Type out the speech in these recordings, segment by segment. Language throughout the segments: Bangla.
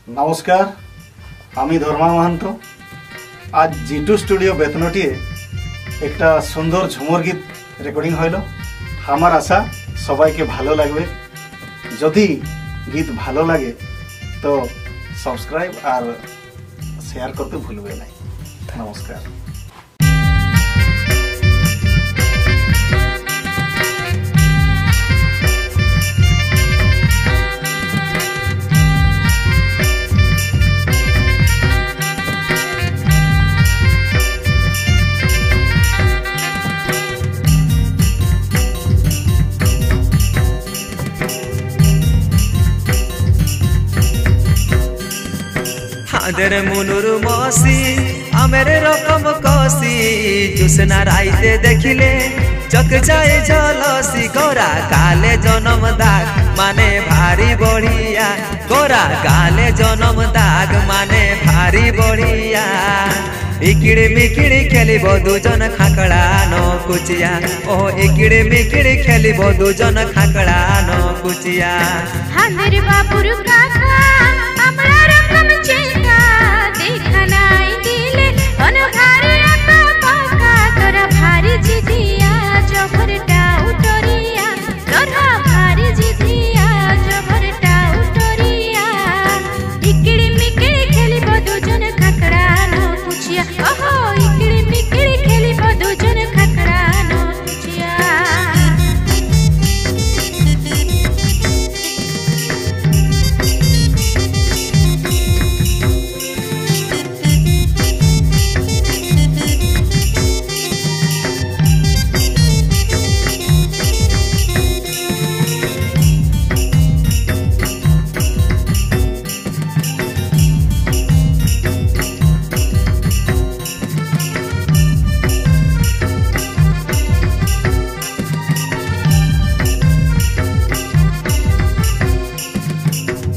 নমস্কার, আমি ধর্মা মাহান্ত। আজ জিটু স্টুডিও বেতনটিয়ে একটা সুন্দর ঝুমর গীত রেকর্ডিং হইল। আমার আশা সবাইকে ভালো লাগবে। যদি গীত ভালো লাগে তো সাবস্ক্রাইব আর শেয়ার করতে ভুলবে না। নমস্কার। হাদের মুনুর মসি আমের রকম কষি জুসনা রাইতে দেখিলে চক যায় ঝলসি। গোরা কালে জনম দাগ মানে ভারি বড়িয়া, গোরা কালে জনম দাগ মানে ভারি বড়িয়া। ইকিড়ি মিকিড়ি খেলিব দুজন খাকড়া ন কুচিয়া, ও ইকিড়ি মিকিড়ি খেলিব দুজন খাকড়া ন কুচিয়া। হাদের বাবুর কাকা আমরা রকম চেঙ্গা দেখা নাই দিলে অনঘারে একা পাকা। তোরা ভারি জিদিয়া জবরটা উতরিয়া, তোরা ভারি জিদিয়া জবরটা উতরিয়া। ইকিড়ি মিকিড়ি খেলিব দুজন খাকড়া ন কুচিয়া, ওহো ইকিড়ি মিকিড়ি খেলিব দুজন খাকড়া ন কুচিয়া।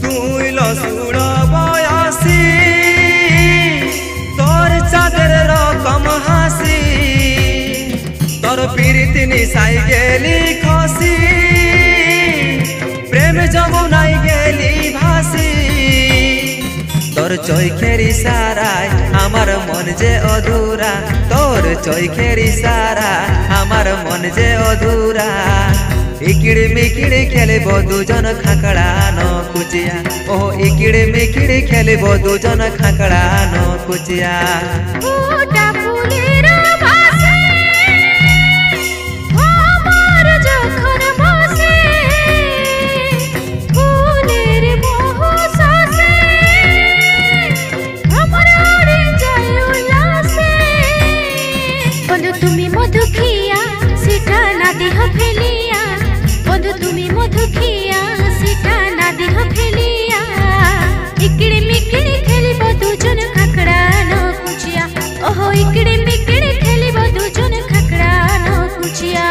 তুই লসুড় বয়সী তোর চাঁদের রকম হাসি, তোর প্রীতি নিশাই গেলি খসি, প্রেম যমুনাই গেলি ভাসি। তোর চৈখের ইশারায় আমার মন যে অধুরা, তোর চৈখের ইশারায় আমার মন যে অধুরা। ইকিড়ি মিকিড়ি খেলিব দুজন খাকড়া ন কুচিয়া, ও ইকিড়ি মিকিড়ি খেলিব দুজন খাকড়া ন কুচিয়া। ওটা ফুলের বাসে আমার যখন বসে, ফুলের মোহ শ্বাসে আমার উড়ে যায় উল্লাসে। বন্ধু তুমি মধু খিয়া সেটা না দেহ ফেলিয়া, বন্ধু তুমি মধু খিয়া সেটা না দেহ ফেলিয়া। ইকিড়ি মিকিড়ি খেলিব দুজন খাকড়া ন কুচিয়া, ওহো ইকিড়ি মিকিড়ি খেলিব দুজন খাকড়া ন কুচিয়া।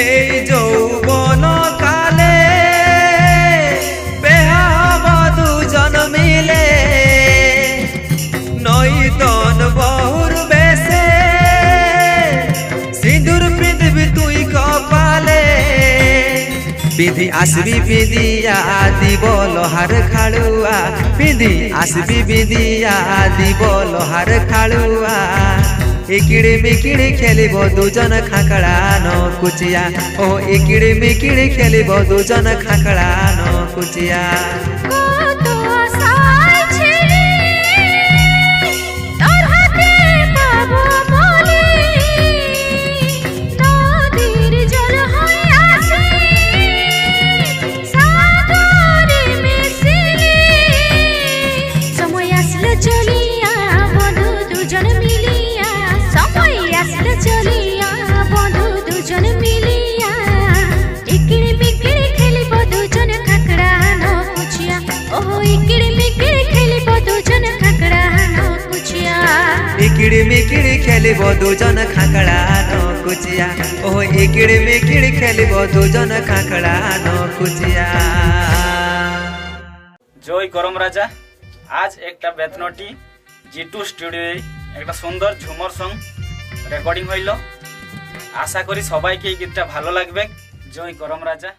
এই যৌবন কালে বেহা হব দুজন মিলে, নইতন বহুর বেশে সিঁদুর পৃথিবী তুই কপালে। বিধি আসবি বিদিয়া দিব লোহার খাড়ুয়া, বিধি আসবি বিদিয়া দিব লোহার খাড়ুয়া। ইকিড়ি মিকিড়ি খেলিব দুজন খাকড়া ন কুচিয়া, ও ইকিড়ি মিকিড়ি খেলিব দুজন খাকড়া ন কুচিয়া। কত আশায় ছিলি তোর হাতে পাবো বলি, নদীর জল হয়ে আসি সাগরে মিশিলি। সময় আসলে চলিয়া বন্ধু দুজন মিলিয়া, সময় আসলে চলিয়া বন্ধু দুজন মিলিয়া। ইকিড়ি মিকিড়ি খেলিব দুজন খাঁকড়া নকুচিয়া ও ইকিড়ি মিকিড়ি খেলিব দুজন খাঁকড়া নকুচিয়া। জয় করম রাজা। আজ একটা বেতনটি জিটু স্টুডিওয়ে একটা সুন্দর ঝুমর সং রেকর্ডিং হইল। আশা করি সবাইকে এই গীতটা ভালো লাগবে। জয় করম রাজা।